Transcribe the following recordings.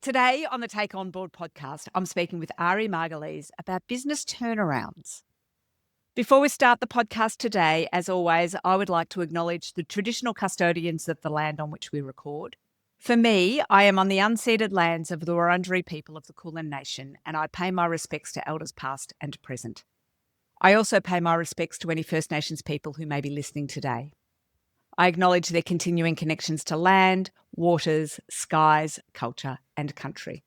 Today on the Take On Board podcast, I'm speaking with Ari Magalhaes about business turnarounds. Before we start the podcast today, as always, I would like to acknowledge the traditional custodians of the land on which we record. For me, I am on the unceded lands of the Wurundjeri people of the Kulin Nation, and I pay my respects to elders past and present. I also pay my respects to any First Nations people who may be listening today. I acknowledge their continuing connections to land, waters, skies, culture, and country.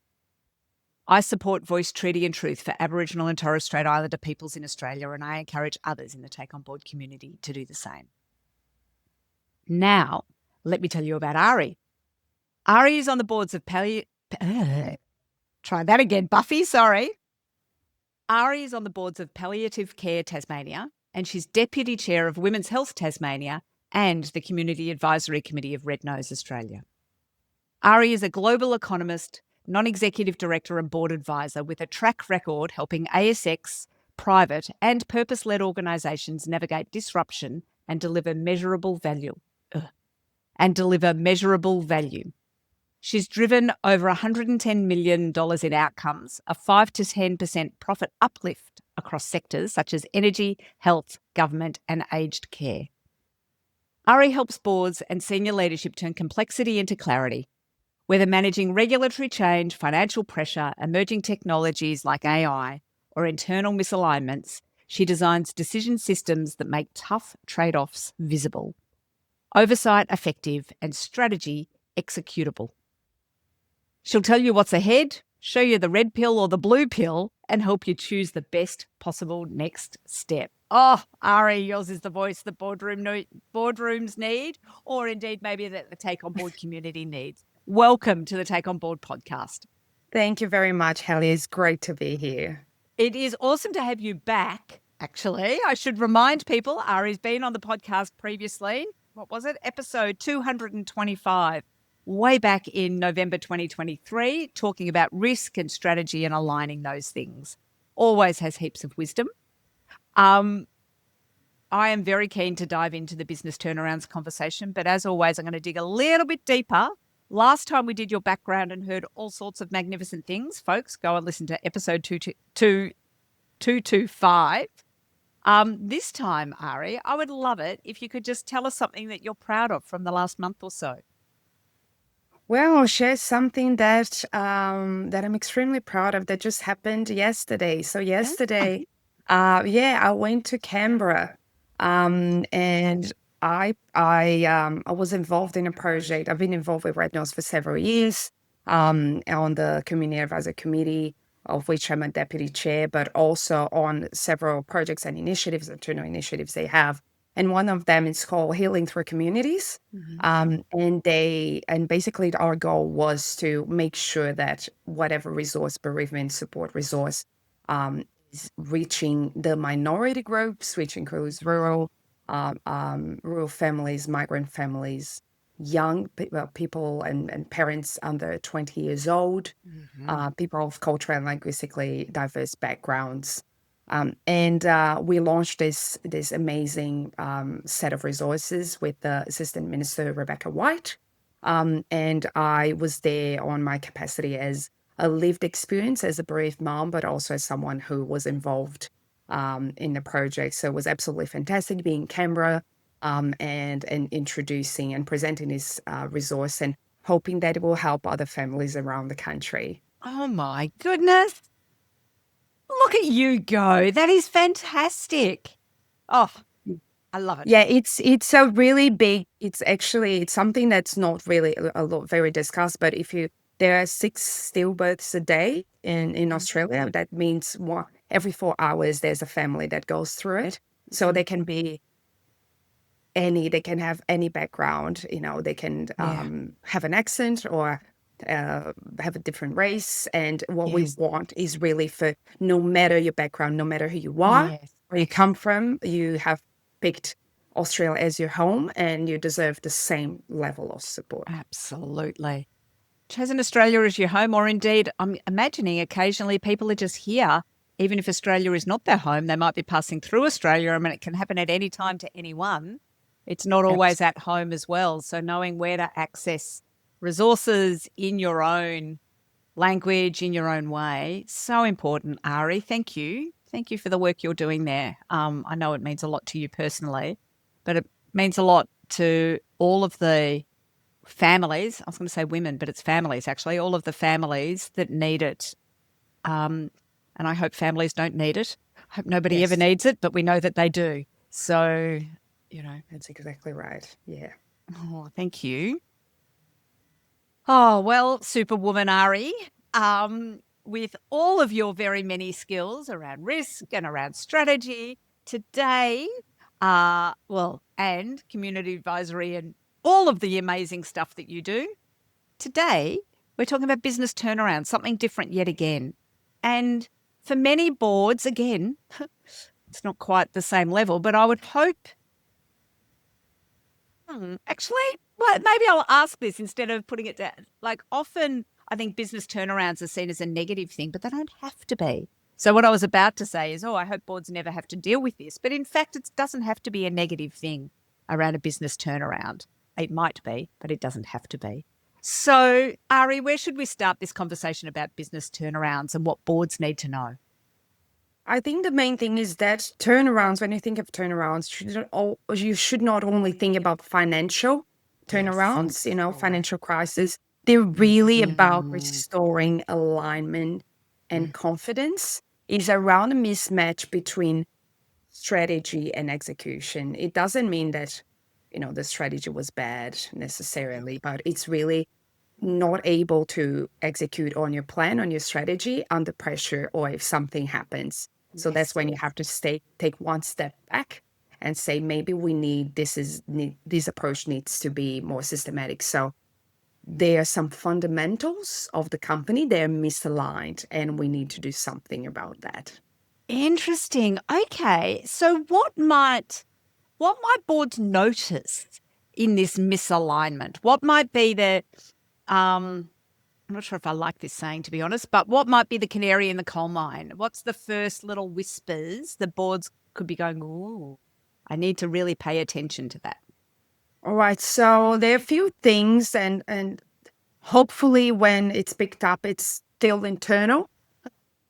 I support Voice, Treaty and Truth for Aboriginal and Torres Strait Islander peoples in Australia, and I encourage others in the Take On Board community to do the same. Now, let me tell you about Ari. Ari is on the boards of Ari is on the boards of Palliative Care Tasmania, and she's Deputy Chair of Women's Health Tasmania and the Community Advisory Committee of Red Nose Australia. Ari is a global economist, non-executive director and board advisor with a track record helping ASX, private and purpose-led organisations navigate disruption and deliver measurable value. She's driven over $110 million in outcomes, a 5 to 10% profit uplift across sectors such as energy, health, government and aged care. Ari helps boards and senior leadership turn complexity into clarity. Whether managing regulatory change, financial pressure, emerging technologies like AI, or internal misalignments, she designs decision systems that make tough trade-offs visible, oversight effective, and strategy executable. She'll tell you what's ahead, show you the red pill or the blue pill, and help you choose the best possible next step. Oh, Ari, yours is the voice the boardrooms need, or indeed maybe that the Take On Board community needs. Welcome to the Take On Board podcast. Thank you very much, Hallie. It's great to be here. It is awesome to have you back, actually. I should remind people, Ari's been on the podcast previously. What was it? Episode 225, way back in November 2023, talking about risk and strategy and aligning those things. Always has heaps of wisdom. I am very keen to dive into the business turnarounds conversation, but as always, I'm going to dig a little bit deeper. Last time we did your background and heard all sorts of magnificent things. Folks, go and listen to episode 225. This time, Ari, I would love it if you could just tell us something that you're proud of from the last month or so. Well, I'll share something that I'm extremely proud of that just happened yesterday. So yesterday, I went to Canberra, and I was involved in a project. I've been involved with Red Nose for several years, on the Community Advisory Committee, of which I'm a deputy chair, but also on several projects and initiatives, internal initiatives they have. And one of them is called Healing Through Communities. And basically our goal was to make sure that whatever resource, bereavement support resource, is reaching the minority groups, which includes rural families, migrant families, young people and parents under 20 years old, people of cultural and linguistically diverse backgrounds. And we launched this amazing set of resources with the Assistant Minister, Rebecca White. And I was there on my capacity as a lived experience as a bereaved mom, but also as someone who was involved in the project. So it was absolutely fantastic being in Canberra and introducing and presenting this resource and hoping that it will help other families around the country. Oh my goodness. Look at you go. That is fantastic. Oh, I love it. Yeah, it's a really big, it's something that's not really very discussed, but there are 6 stillbirths a day in Australia. That means every 4 hours there's a family that goes through it. So they can have any background, they can have an accent or have a different race. And what we want is really for no matter your background, no matter who you are, where you come from, you have picked Australia as your home and you deserve the same level of support. Absolutely. Chosen Australia as your home, or indeed, I'm imagining occasionally people are just here, even if Australia is not their home, they might be passing through Australia. I mean, it can happen at any time to anyone. It's not always at home as well. So knowing where to access resources in your own language in your own way. So important, Ari. Thank you. Thank you for the work you're doing there. I know it means a lot to you personally, but it means a lot to all of the families. I was going to say women, but it's families actually, all of the families that need it. And I hope families don't need it. I hope nobody ever Yes, needs it, but we know that they do. So, you know, that's exactly right. Yeah. oh, thank you. Oh, well, Superwoman Ari, with all of your very many skills around risk and around strategy today, and community advisory and all of the amazing stuff that you do, today we're talking about business turnaround, something different yet again. And for many boards, again, it's not quite the same level, but I would hope actually, well, maybe I'll ask this instead of putting it down. Like often, I think business turnarounds are seen as a negative thing, but they don't have to be. So what I was about to say is, oh, I hope boards never have to deal with this. But in fact, it doesn't have to be a negative thing around a business turnaround. It might be, but it doesn't have to be. So, Ari, where should we start this conversation about business turnarounds and what boards need to know? I think the main thing is that turnarounds, when you think of turnarounds, you should not only think about financial Yes. turnarounds, financial crisis. They're really about Mm, restoring alignment and mm, confidence. It's around a mismatch between strategy and execution. It doesn't mean that, the strategy was bad necessarily, but it's really not able to execute on your plan, on your strategy under pressure or if something happens. So that's yes. when you have to take one step back and say, maybe we need this approach needs to be more systematic. So there are some fundamentals of the company, they're misaligned, and we need to do something about that. Interesting. Okay. So what might boards notice in this misalignment? What might be the I'm not sure if I like this saying to be honest, but what might be the canary in the coal mine? What's the first little whispers the boards could be going, "Oh, I need to really pay attention to that." All right. So there are a few things, and hopefully when it's picked up, it's still internal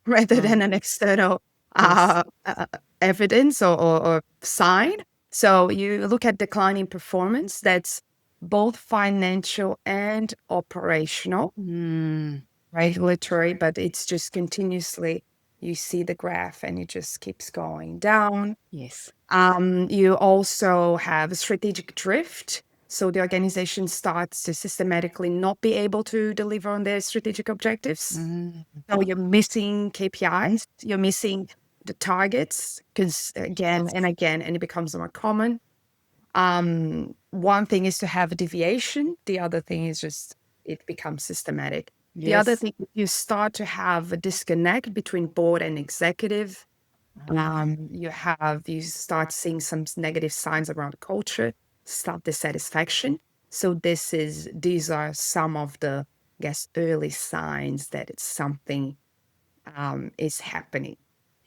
rather Mm, than an external yes. evidence or sign. So you look at declining performance, that's both financial and operational, Mm, regulatory, but it's just continuously, you see the graph and it just keeps going down. yes. You also have strategic drift. So the organization starts to systematically not be able to deliver on their strategic objectives. Mm, So you're missing KPIs, you're missing the targets, because again yes. and again, and it becomes more common. One thing is to have a deviation. The other thing is just it becomes systematic. The other Yes. thing, you start to have a disconnect between board and executive. You start seeing some negative signs around culture, staff dissatisfaction. So these are some of the, I guess, early signs that it's something is happening.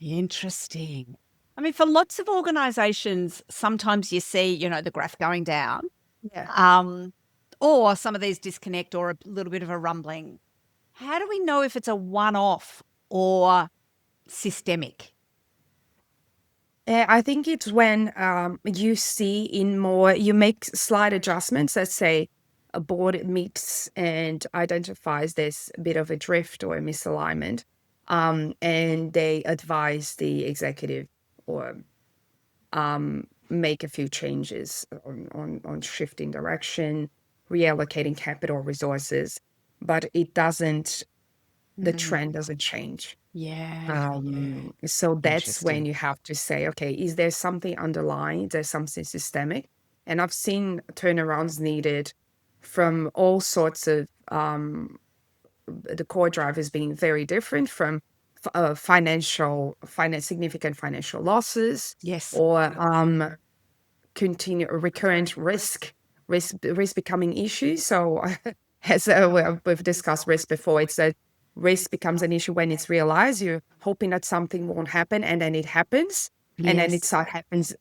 Interesting. I mean, for lots of organizations, sometimes you see, the graph going down, Yeah. um, or some of these disconnect or a little bit of a rumbling. How do we know if it's a one-off or systemic? I think it's when you see you make slight adjustments. Let's say a board meets and identifies there's a bit of a drift or a misalignment, and they advise the executive or make a few changes on shifting direction, reallocating capital resources, but the Mm, trend doesn't change. yeah. So that's when Interesting. you have to say, okay, is there something underlying? Is there something systemic? And I've seen turnarounds needed from all sorts of the core drivers being very different from significant financial losses Yes. or continue recurrent risk becoming issues. So as we've discussed risk before, it's that risk becomes an issue when it's realized. You're hoping that something won't happen, and then it happens, and then Yes.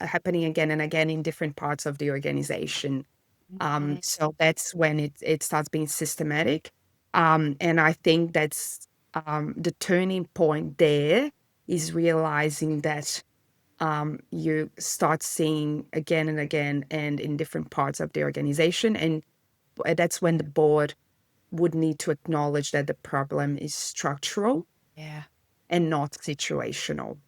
happening again and again in different parts of the organization. Mm, So that's when it starts being systematic. And I think that's the turning point there is realizing that you start seeing again and again and in different parts of the organization. And that's when the board would need to acknowledge that the problem is structural Yeah. and not situational.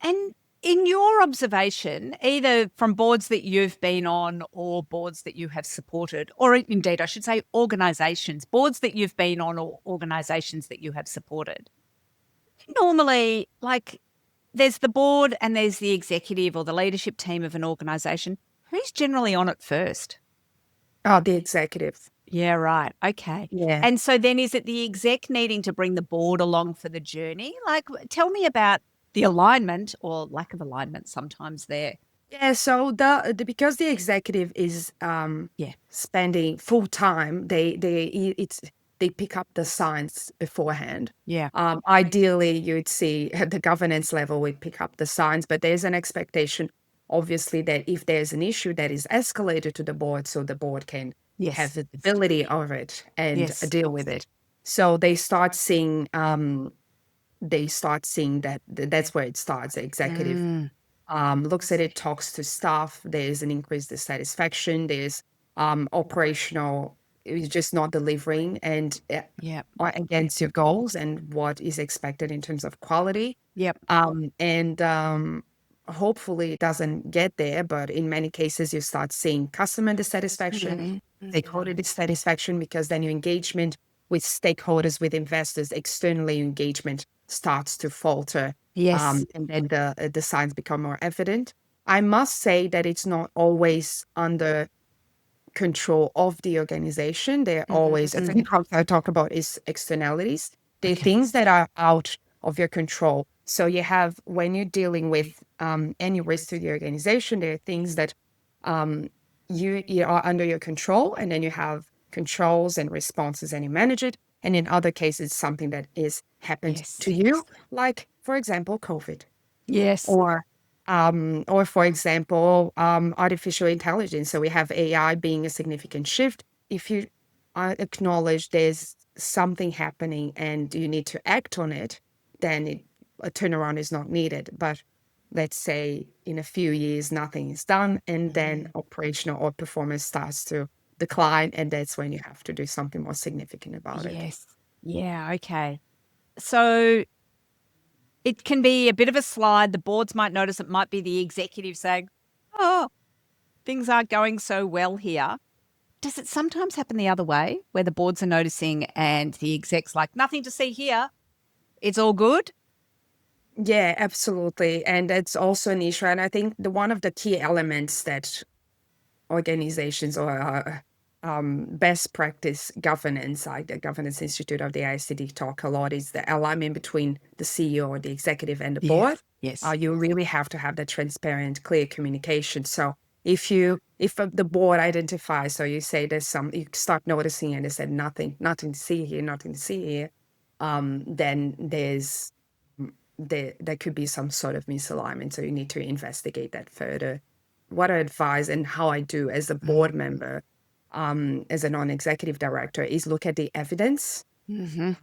And in your observation, either from boards that you've been on or boards that you have supported, or indeed, I should say, organisations, boards that you've been on or organisations that you have supported, normally, like, there's the board and there's the executive or the leadership team of an organisation. Who's generally on it first? Oh, the executive. Yeah, right. Okay. Yeah. And so then is it the exec needing to bring the board along for the journey? Like, tell me about the alignment or lack of alignment sometimes there. Yeah, so the because the executive is Yeah. spending full time, they pick up the signs beforehand. Yeah. Ideally, you'd see at the governance level, we pick up the signs, but there's an expectation, obviously, that if there's an issue that is escalated to the board, so the board can have Yes. visibility of it and Yes. deal with it. So they start seeing that that's where it starts. The executive Mm. looks at it, talks to staff. There's an increased dissatisfaction. There's operational, it's just not delivering and Yep. against your goals and what is expected in terms of quality. Yep. And hopefully it doesn't get there, but in many cases you start seeing customer dissatisfaction, stakeholder dissatisfaction, because then your engagement with stakeholders, with investors, externally your engagement starts to falter. Yes. And then the signs become more evident. I must say that it's not always under control of the organization. They're always, I think what I talk about is externalities. They're Okay. things that are out of your control. So you have, when you're dealing with any risk to the organization, there are things that you are under your control, and then you have controls and responses and you manage it. And in other cases, something that is happened Yes. to you, like, for example, COVID Yes. or for example, artificial intelligence. So we have AI being a significant shift. If you acknowledge there's something happening and you need to act on it, then a turnaround is not needed. But let's say in a few years, nothing is done, and then operational or performance starts to decline, and that's when you have to do something more significant about it. Yes. Yeah. Okay. So it can be a bit of a slide. The boards might notice, it might be the executive saying, "Oh, things aren't going so well here." Does it sometimes happen the other way where the boards are noticing and the exec's like, "Nothing to see here. It's all good"? Yeah, absolutely. And that's also an issue. And I think one of the key elements that organizations or best practice governance, like the Governance Institute of the ICD talk a lot, is the alignment between the CEO or the executive and the Yes. board. Yes. You really have to have that transparent, clear communication. So if the board identifies, so you say there's some, you start noticing and they said nothing to see here, nothing to see here, then there could be some sort of misalignment. So you need to investigate that further. What I advise and how I do as a board member, as a non-executive director, is look at the evidence Mm-hmm.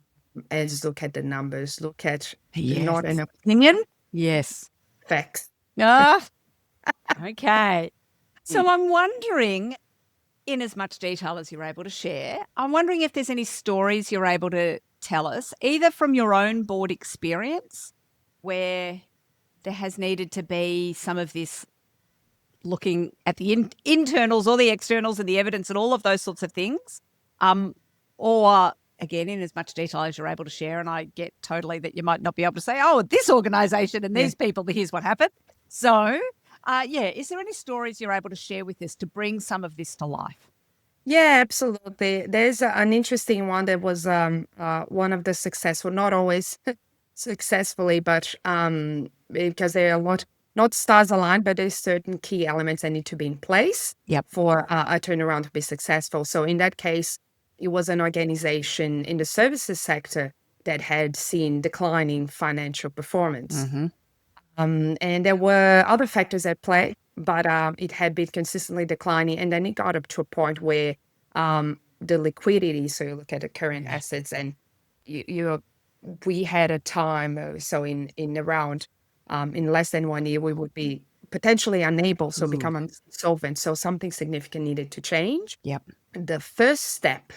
and look at the numbers, look at Yes. not an Opinion? Yes. facts. Ah, okay. So I'm wondering, in as much detail as you're able to share, I'm wondering if there's any stories you're able to tell us, either from your own board experience where there has needed to be some of this looking at the internals or the externals and the evidence and all of those sorts of things, or again, in as much detail as you're able to share. And I get totally that you might not be able to say, "Oh, this organisation and these people, here's what happened." So, is there any stories you're able to share with us to bring some of this to life? Yeah, absolutely. There's an interesting one that was one of the successful, not always successfully, but because there are a lot, not stars aligned, but there's certain key elements that need to be in place Yep. for a turnaround to be successful. So in that case, it was an organization in the services sector that had seen declining financial performance. Mm-hmm. And there were other factors at play, but it had been consistently declining. And then it got up to a point where the liquidity. So you look at the current Yeah. assets, and we had a time, so in around in less than 1 year, we would be potentially unable, so Ooh. become insolvent. So something significant needed to change. Yep. The first step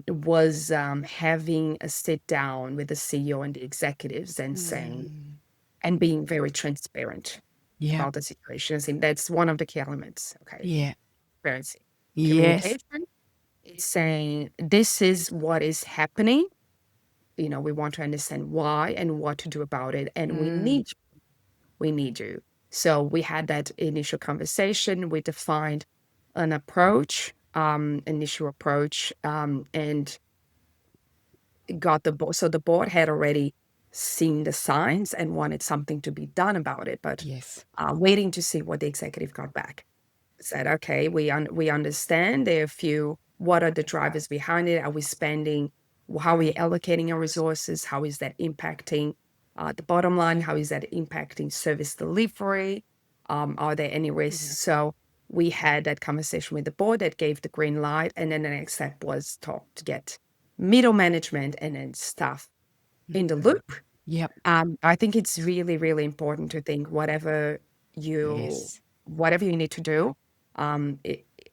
was having a sit down with the CEO and the executives and saying, Mm. and being very transparent Yeah. about the situation. I think that's one of the key elements. Okay, Yeah. transparency, Yes. communication. It's saying this is what is happening. We want to understand why and what to do about it, and Mm. we need you. So we had that initial conversation. We defined an approach, initial approach, and got the board. So the board had already seen the signs and wanted something to be done about it, but Yes. waiting to see what the executive got back. Said, okay, we understand there are a few. What are the drivers behind it? Are we spending? How are we allocating our resources? How is that impacting the bottom line? How is that impacting service delivery? Are there any risks? Yeah. So we had that conversation with the board that gave the green light, and then the next step was to get middle management and then staff in the loop. Yep. I think it's really, really important to think Yes. whatever you need to do.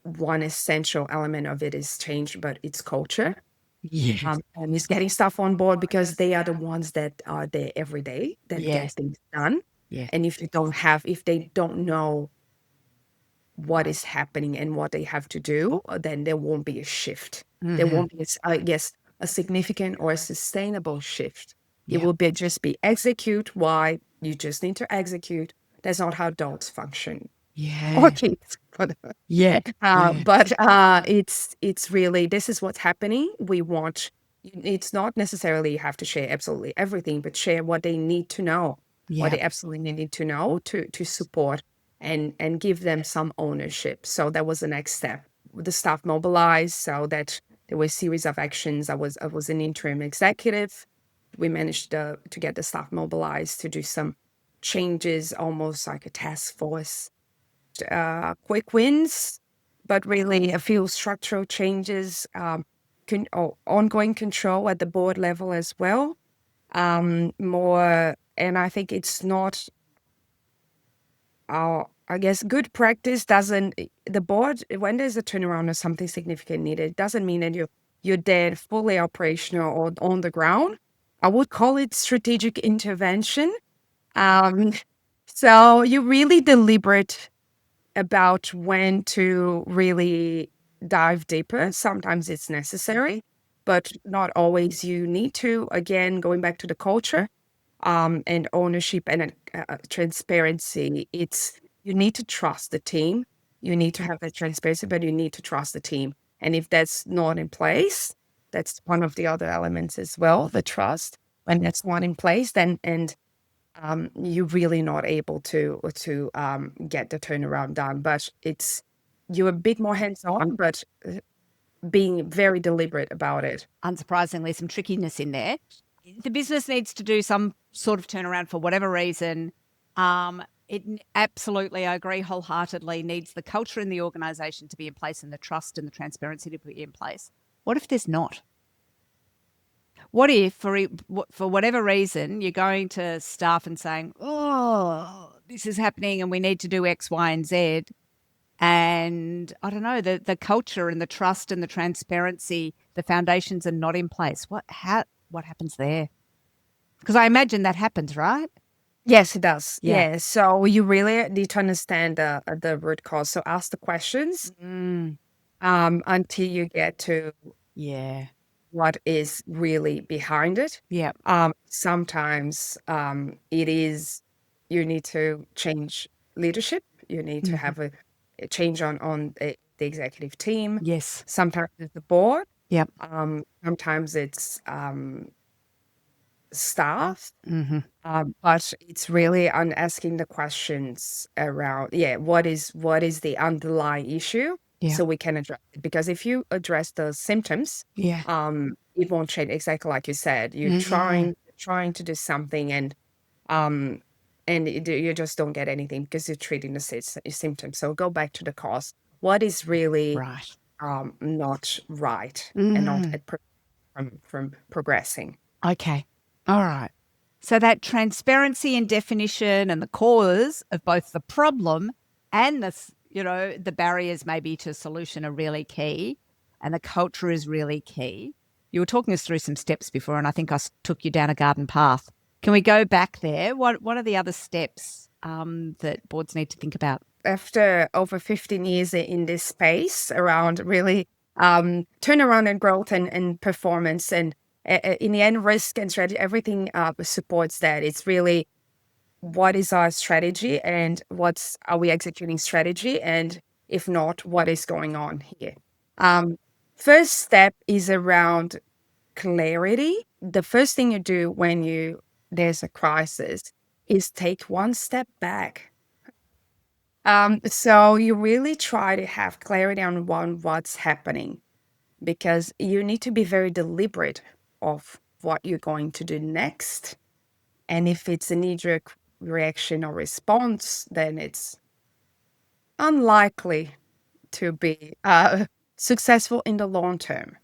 One essential element of it is change, but it's culture. Yes. And it's getting stuff on board because they are the ones that are there every day that get Yes. things done. Yes. And if they don't know what is happening and what they have to do, then there won't be a shift. There Mm-hmm. won't be, I guess, a significant or a sustainable shift. It Yep. will be just be execute. Why? You just need to execute. That's not how dogs function or Yeah. kids. Yeah. Yeah. But it's really, this is what's happening. We want. It's not necessarily you have to share absolutely everything, but share what they need to know, what Yeah. they absolutely need to know to support and give them some ownership. So that was the next step. The staff mobilized, so that there were a series of actions. I was an interim executive. We managed to get the staff mobilized to do some changes, almost like a task force. Quick wins, but really a few structural changes, ongoing control at the board level as well. More, and I think it's not I guess good practice doesn't the board when there's a turnaround or something significant needed, it doesn't mean that you're dead, fully operational or on the ground. I would call it strategic intervention. Um, so you're really deliberate about when to really dive deeper. Sometimes it's necessary, but not always you need to. Again, going back to the culture, and ownership and transparency, it's you need to trust the team. You need to have that transparency, but you need to trust the team. And if that's not in place, that's one of the other elements as well, the trust. When that's not in place, then and you're really not able to get the turnaround done. But it's you're a bit more hands-on, but being very deliberate about it. Unsurprisingly, some trickiness in there. The business needs to do some sort of turnaround for whatever reason. Absolutely, I agree wholeheartedly, needs the culture in the organisation to be in place and the trust and the transparency to be in place. What if there's not? What if, for whatever reason, you're going to staff and saying, "Oh, this is happening, and we need to do X, Y, and Z," and I don't know, the culture and the trust and the transparency, the foundations are not in place. What happens there? Because I imagine that happens, right? Yes, it does. Yeah. Yeah. So you really need to understand the root cause. So ask the questions Mm, until you get to yeah. what is really behind it. Yeah. Sometimes it is you need to change leadership. You need to Mhm. have a change on the executive team. Yes. Sometimes it's the board. Yep. Sometimes it's staff. Mhm. But it's really on asking the questions around, yeah, what is the underlying issue Yeah. so we can address it. Because if you address the symptoms, Yeah. it won't change. Exactly like you said, you're Mm. trying to do something um, and you just don't get anything because you're treating the symptoms. So go back to the cause. What is really Right. not right and not Mm. from progressing. Okay. All right. So that transparency and definition and the cause of both the problem and the barriers maybe to solution are really key, and the culture is really key. You were talking us through some steps before, and I think took you down a garden path. Can we go back there? What are the other steps that boards need to think about? After over 15 years in this space around really turnaround and growth and performance, and in the end, risk and strategy, everything supports that. It's really, what is our strategy, and are we executing strategy? And if not, what is going on here? Um, First step is around clarity. The first thing you do when there's a crisis is take one step back. So you really try to have clarity on what's happening, because you need to be very deliberate of what you're going to do next. And if it's a knee-jerk reaction or response, then it's unlikely to be successful in the long term.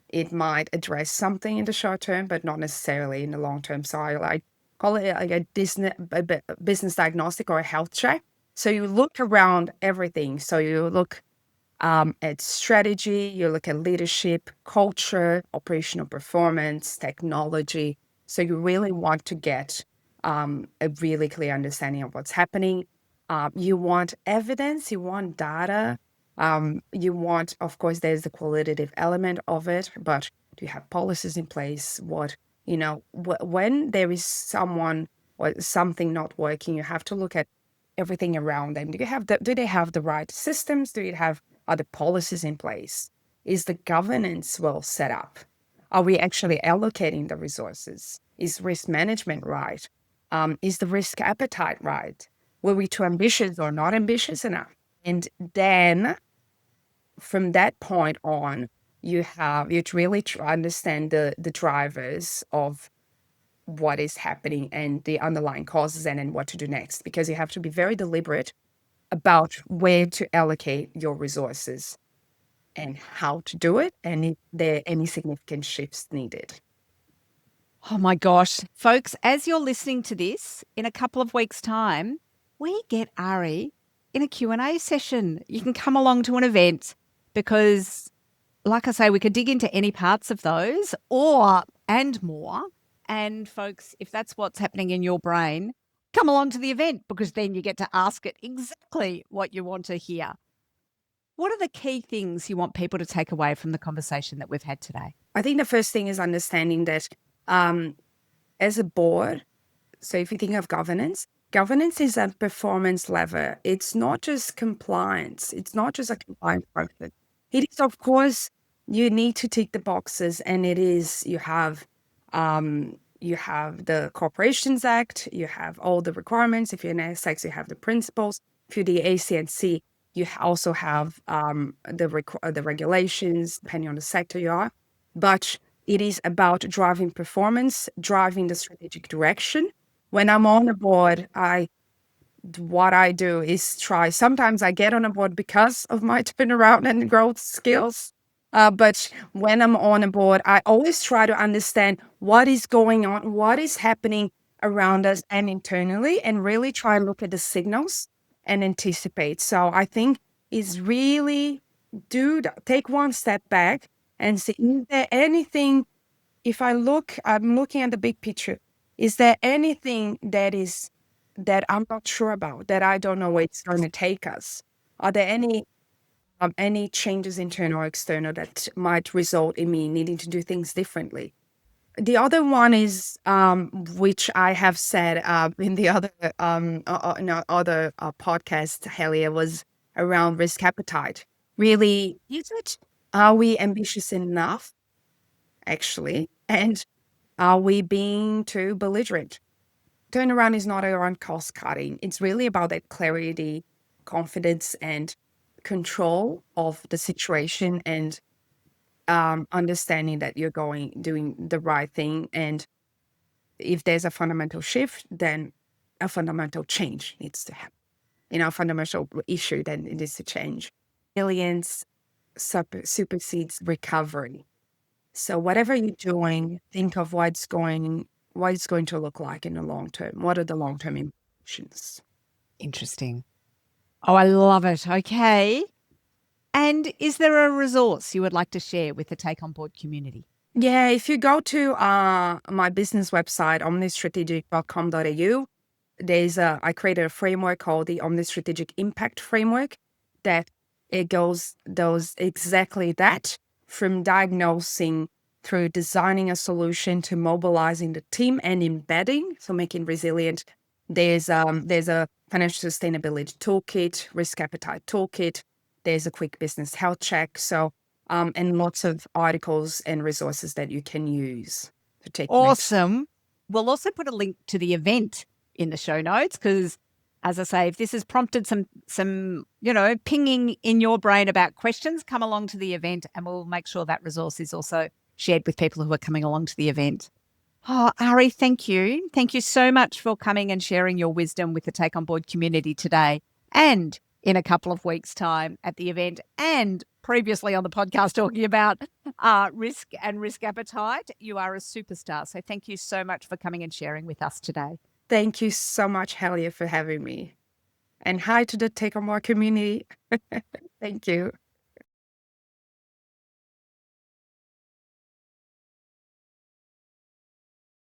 It might address something in the short term, but not necessarily in the long term. So I like call it like a business diagnostic or a health check. So you look around everything. So you look at strategy, you look at leadership, culture, operational performance, technology. So you really want to get a really clear understanding of what's happening. You want evidence, you want data. You want, of course, there's the qualitative element of it, but do you have policies in place? When there is someone or something not working, you have to look at everything around them. Do they have the right systems? Are the policies in place? Is the governance well set up? Are we actually allocating the resources? Is risk management right? Is the risk appetite right? Were we too ambitious or not ambitious enough? And then from that point on, you really understand the drivers of what is happening and the underlying causes, and then what to do next, because you have to be very deliberate about where to allocate your resources and how to do it, and if there are any significant shifts needed. Oh my gosh. Folks, as you're listening to this, in a couple of weeks' time, we get Ari in a Q&A session. You can come along to an event because, like I say, we could dig into any parts of those and more. And folks, if that's what's happening in your brain, come along to the event, because then you get to ask it exactly what you want to hear. What are the key things you want people to take away from the conversation that we've had today? I think the first thing is understanding that as a board, so if you think of governance, governance is a performance lever. It's not just compliance. It's not just a compliance function. It is, of course, you need to tick the boxes, and it is, you have the Corporations Act, you have all the requirements. If you're an ASX, you have the principles. If you're the ACNC, you also have the regulations, depending on the sector you are. But it is about driving performance, driving the strategic direction. When I'm on a board, what I do is try. Sometimes I get on a board because of my turnaround and growth skills. But when I'm on a board, I always try to understand what is going on, what is happening around us and internally, and really try and look at the signals and anticipate. So I think is really take one step back and see, is there anything, I'm looking at the big picture. Is there anything that I'm not sure about, that I don't know where it's going to take us? Are there any changes, internal or external, that might result in me needing to do things differently? The other one is, which I have said in the other in our other podcast, Helia, was around risk appetite. Really, are we ambitious enough, actually? And are we being too belligerent? Turnaround is not around cost cutting. It's really about that clarity, confidence, and control of the situation, and understanding that you're doing the right thing. And if there's a fundamental shift, then a fundamental change needs to happen. A fundamental issue, then it needs to change. resilience supersedes recovery. So whatever you're doing, think of what it's going to look like in the long term. What are the long-term implications? Interesting. Oh, I love it. Okay. And is there a resource you would like to share with the Take On Board community? Yeah, if you go to my business website, omnistrategic.com.au, I created a framework called the Omni Strategic Impact Framework that it does exactly that, from diagnosing through designing a solution to mobilizing the team and embedding, so making resilient. There's a financial sustainability toolkit, risk appetite toolkit. There's a quick business health check. So and lots of articles and resources that you can use to take next. Awesome. We'll also put a link to the event in the show notes because, as I say, if this has prompted some pinging in your brain about questions, come along to the event and we'll make sure that resource is also shared with people who are coming along to the event. Oh, Ari, thank you. Thank you so much for coming and sharing your wisdom with the Take On Board community today and in a couple of weeks' time at the event and previously on the podcast talking about risk and risk appetite. You are a superstar. So thank you so much for coming and sharing with us today. Thank you so much, Helia, for having me. And hi to the Take On More community. Thank you.